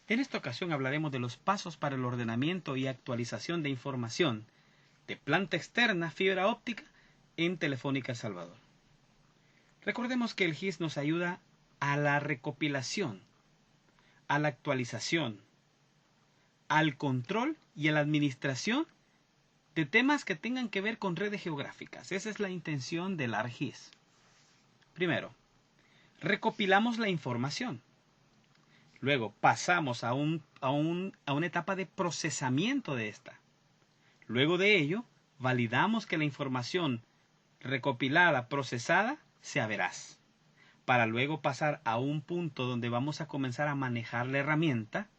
En esta ocasión hablaremos de los pasos para el ordenamiento y actualización de información de planta externa fibra óptica en Telefónica El Salvador. Recordemos que el GIS nos ayuda a la recopilación, a la actualización, al control y a la administración de temas que tengan que ver con redes geográficas. Esa es la intención del ARGIS. Primero, recopilamos la información. Luego pasamos a una etapa de procesamiento de esta. Luego de ello, validamos que la información recopilada, procesada, sea veraz. Para luego pasar a un punto donde vamos a comenzar a manejar la herramienta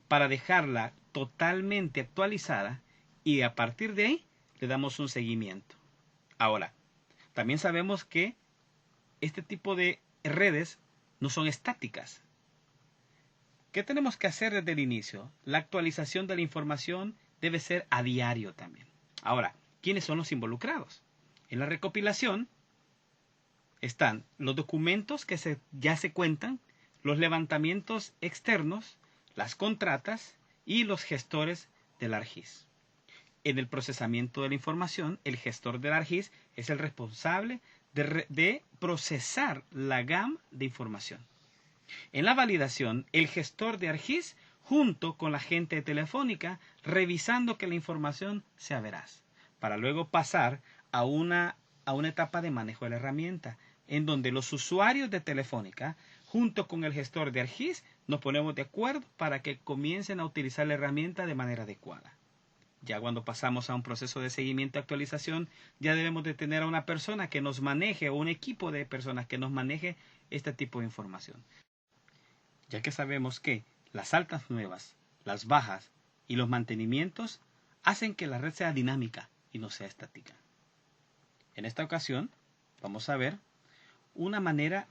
para dejarla totalmente actualizada y a partir de ahí le damos un seguimiento. Ahora, también sabemos que este tipo de redes no son estáticas. ¿Qué tenemos que hacer desde el inicio? La actualización de la información debe ser a diario también. Ahora, ¿quiénes son los involucrados? En la recopilación están los documentos que ya se cuentan, los levantamientos externos, las contratas y los gestores del ARGIS. En el procesamiento de la información, el gestor del ARGIS es el responsable de procesar la gama de información. En la validación, el gestor de ARGIS junto con la gente de Telefónica revisando que la información sea veraz, para luego pasar a una etapa de manejo de la herramienta, en donde los usuarios de Telefónica junto con el gestor de ARGIS nos ponemos de acuerdo para que comiencen a utilizar la herramienta de manera adecuada. Ya cuando pasamos a un proceso de seguimiento y actualización, ya debemos de tener a una persona que nos maneje o un equipo de personas que nos maneje este tipo de información. Ya que sabemos que las altas nuevas, las bajas y los mantenimientos hacen que la red sea dinámica y no sea estática. En esta ocasión vamos a ver una manera,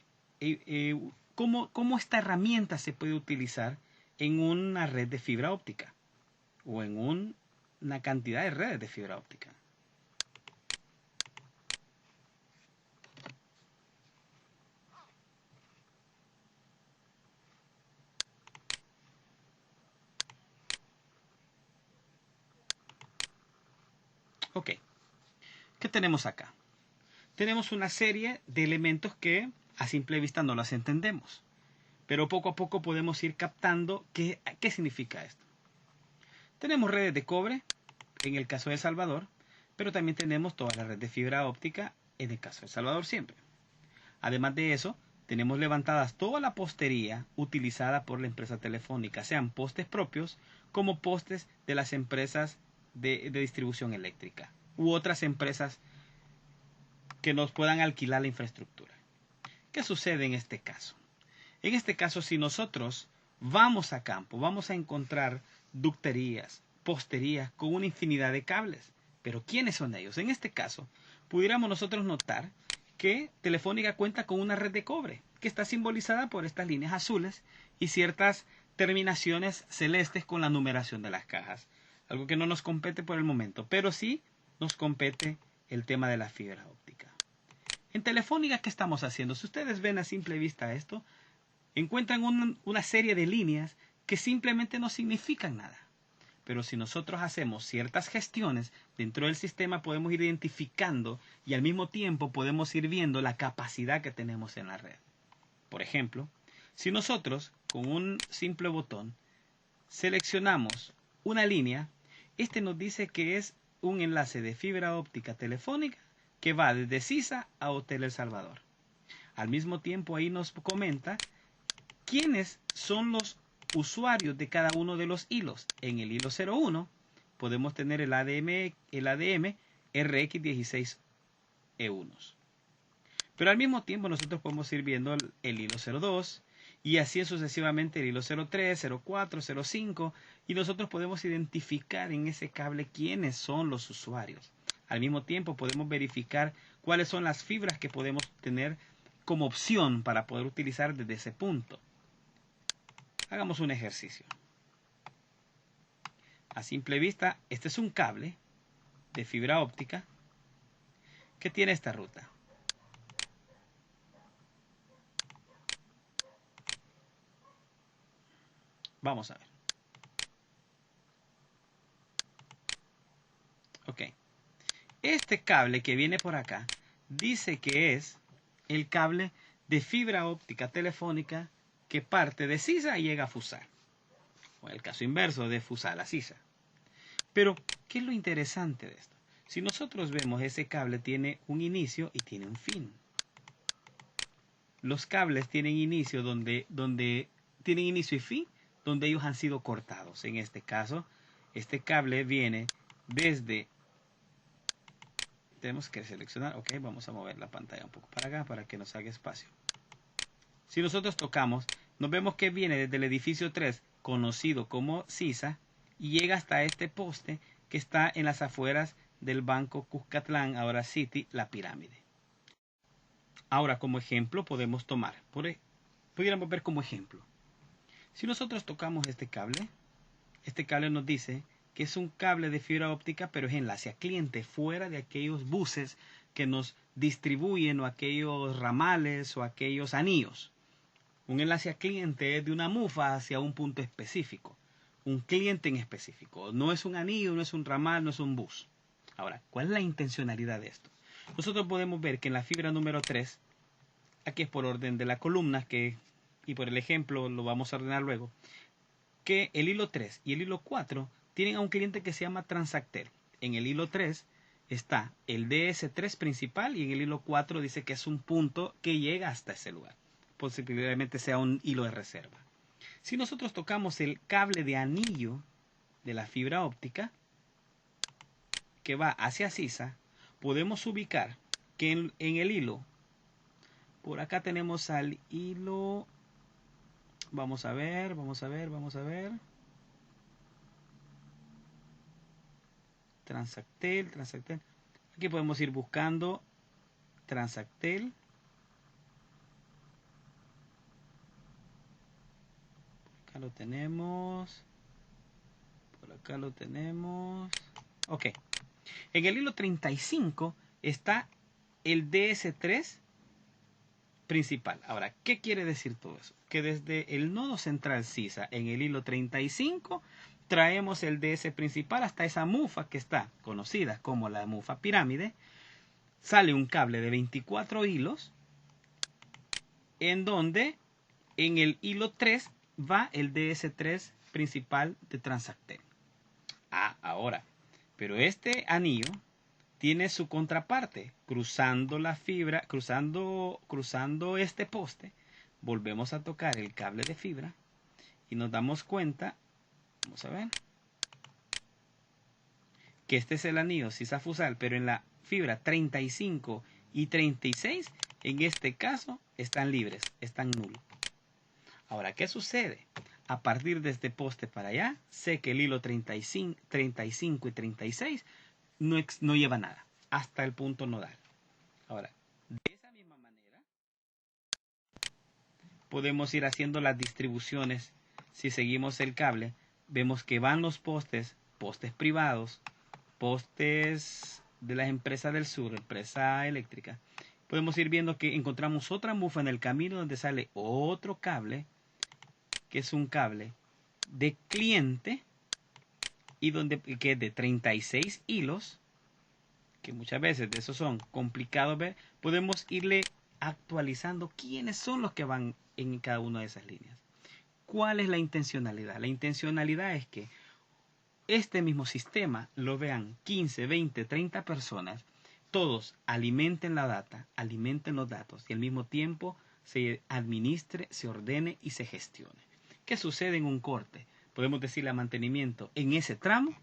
cómo esta herramienta se puede utilizar en una red de fibra óptica o en una cantidad de redes de fibra óptica. Ok, ¿qué tenemos acá? Tenemos una serie de elementos que a simple vista no las entendemos, pero poco a poco podemos ir captando qué significa esto. Tenemos redes de cobre en el caso de El Salvador, pero también tenemos toda la red de fibra óptica en el caso de El Salvador siempre. Además de eso, tenemos levantadas toda la postería utilizada por la empresa telefónica, sean postes propios como postes de las empresas de distribución eléctrica u otras empresas que nos puedan alquilar la infraestructura. ¿Qué sucede en este caso? En este caso, si nosotros vamos a campo, vamos a encontrar ducterías, posterías con una infinidad de cables. Pero ¿quiénes son ellos? En este caso, pudiéramos nosotros notar que Telefónica cuenta con una red de cobre, que está simbolizada por estas líneas azules y ciertas terminaciones celestes con la numeración de las cajas. Algo que no nos compete por el momento, pero sí nos compete el tema de la fibra óptica. En Telefónica, ¿qué estamos haciendo? Si ustedes ven a simple vista esto, encuentran una serie de líneas que simplemente no significan nada. Pero si nosotros hacemos ciertas gestiones dentro del sistema, podemos ir identificando y al mismo tiempo podemos ir viendo la capacidad que tenemos en la red. Por ejemplo, si nosotros con un simple botón seleccionamos una línea, este nos dice que es un enlace de fibra óptica telefónica que va desde CISA a Hotel El Salvador. Al mismo tiempo ahí nos comenta quiénes son los usuarios de cada uno de los hilos. En el hilo 01 podemos tener el ADM RX16E1. Pero al mismo tiempo nosotros podemos ir viendo el hilo 02 y así sucesivamente el hilo 03, 04, 05 y nosotros podemos identificar en ese cable quiénes son los usuarios. Al mismo tiempo podemos verificar cuáles son las fibras que podemos tener como opción para poder utilizar desde ese punto. Hagamos un ejercicio. A simple vista, este es un cable de fibra óptica que tiene esta ruta. Vamos a ver. Ok. Este cable que viene por acá dice que es el cable de fibra óptica telefónica que parte de CISA y llega a FUSAR. O en el caso inverso, de FUSAR a CISA. Pero, ¿qué es lo interesante de esto? Si nosotros vemos, ese cable tiene un inicio y tiene un fin. Los cables tienen inicio tienen inicio y fin, donde ellos han sido cortados. En este caso, este cable viene desde... Tenemos que seleccionar, ok, vamos a mover la pantalla un poco para acá para que nos haga espacio. Si nosotros tocamos, nos vemos que viene desde el edificio 3, conocido como CISA, y llega hasta este poste que está en las afueras del Banco Cuscatlán, ahora City, La Pirámide. Ahora, como ejemplo, podemos tomar, pudiéramos ver como ejemplo. Si nosotros tocamos este cable nos dice que es un cable de fibra óptica, pero es enlace a cliente, fuera de aquellos buses que nos distribuyen, o aquellos ramales, o aquellos anillos. Un enlace a cliente es de una mufa hacia un punto específico, un cliente en específico. No es un anillo, no es un ramal, no es un bus. Ahora, ¿cuál es la intencionalidad de esto? Nosotros podemos ver que en la fibra número 3, aquí es por orden de la columna, y por el ejemplo lo vamos a ordenar luego, que el hilo 3 y el hilo 4 tienen a un cliente que se llama Transactel. En el hilo 3 está el DS3 principal, y en el hilo 4 dice que es un punto que llega hasta ese lugar. Posiblemente sea un hilo de reserva. Si nosotros tocamos el cable de anillo de la fibra óptica que va hacia CISA, podemos ubicar que en el hilo, por acá tenemos al hilo, vamos a ver, Transactel, aquí podemos ir buscando Transactel. Acá lo tenemos. Por acá lo tenemos. Ok. En el hilo 35 está el DS3 principal. Ahora, ¿qué quiere decir todo eso? Que desde el nodo central CISA en el hilo 35 traemos el DS principal hasta esa mufa que está conocida como la mufa pirámide. Sale un cable de 24 hilos, en donde en el hilo 3 va el DS3 principal de Transactel. Ahora, pero este anillo tiene su contraparte, cruzando la fibra, cruzando este poste. Volvemos a tocar el cable de fibra y nos damos cuenta, vamos a ver, que este es el anillo CISA FUSAR, pero en la fibra 35 y 36, en este caso, están libres, están nulos. Ahora, ¿qué sucede? A partir de este poste para allá, sé que el hilo 35 y 36 no lleva nada, hasta el punto nodal. Ahora, de esa misma manera, podemos ir haciendo las distribuciones. Si seguimos el cable, vemos que van los postes privados, postes de las empresas del sur, empresa eléctrica. Podemos ir viendo que encontramos otra mufa en el camino donde sale otro cable, que es un cable de cliente, y que es de 36 hilos, que muchas veces de esos son complicados ver. Podemos irle actualizando quiénes son los que van en cada una de esas líneas. ¿Cuál es la intencionalidad? La intencionalidad es que este mismo sistema lo vean 15, 20, 30 personas, todos alimenten la data, alimenten los datos, y al mismo tiempo se administre, se ordene y se gestione. ¿Qué sucede en un corte? Podemos decirle a mantenimiento en ese tramo.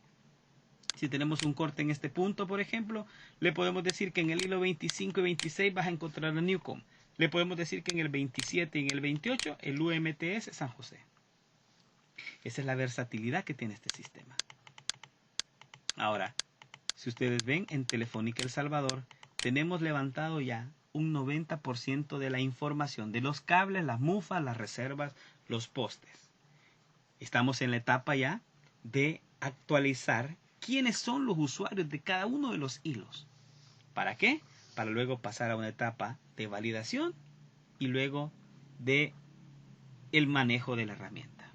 Si tenemos un corte en este punto, por ejemplo, le podemos decir que en el hilo 25 y 26 vas a encontrar la Newcom. Le podemos decir que en el 27 y en el 28 el UMTS San José. Esa es la versatilidad que tiene este sistema. Ahora, si ustedes ven, en Telefónica El Salvador tenemos levantado ya un 90% de la información de los cables, las mufas, las reservas, los postes. Estamos en la etapa ya de actualizar quiénes son los usuarios de cada uno de los hilos. ¿Para qué? Para luego pasar a una etapa de validación y luego de el manejo de la herramienta.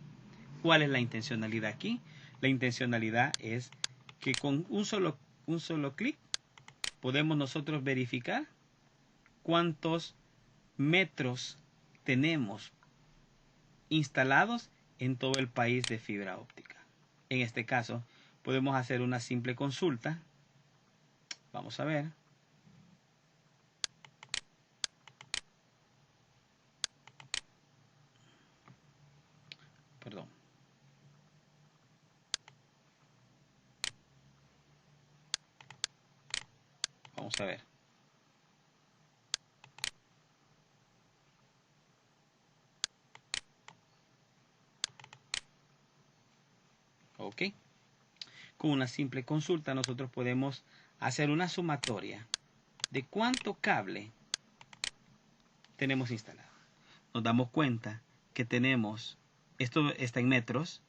¿Cuál es la intencionalidad aquí? La intencionalidad es que con un solo clic podemos nosotros verificar cuántos metros tenemos instalados en todo el país de fibra óptica. En este caso, podemos hacer una simple consulta. Vamos a ver. Perdón. Vamos a ver. Ok. Con una simple consulta nosotros podemos hacer una sumatoria de cuánto cable tenemos instalado. Nos damos cuenta que tenemos, esto está en metros,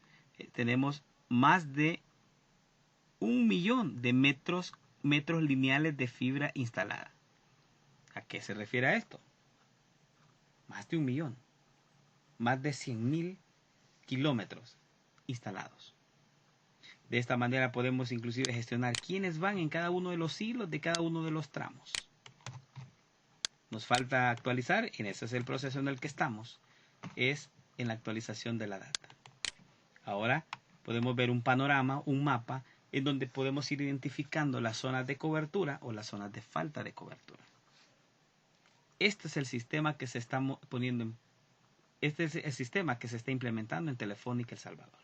tenemos más de 1.000.000 de metros lineales de fibra instalada. ¿A qué se refiere a esto? Más de 1.000.000. Más de 100.000 kilómetros instalados. De esta manera podemos inclusive gestionar quiénes van en cada uno de los hilos de cada uno de los tramos. Nos falta actualizar, y ese es el proceso en el que estamos, es en la actualización de la data. Ahora podemos ver un panorama, un mapa, en donde podemos ir identificando las zonas de cobertura o las zonas de falta de cobertura. Este es el sistema que se está poniendo, este es el sistema que se está implementando en Telefónica El Salvador.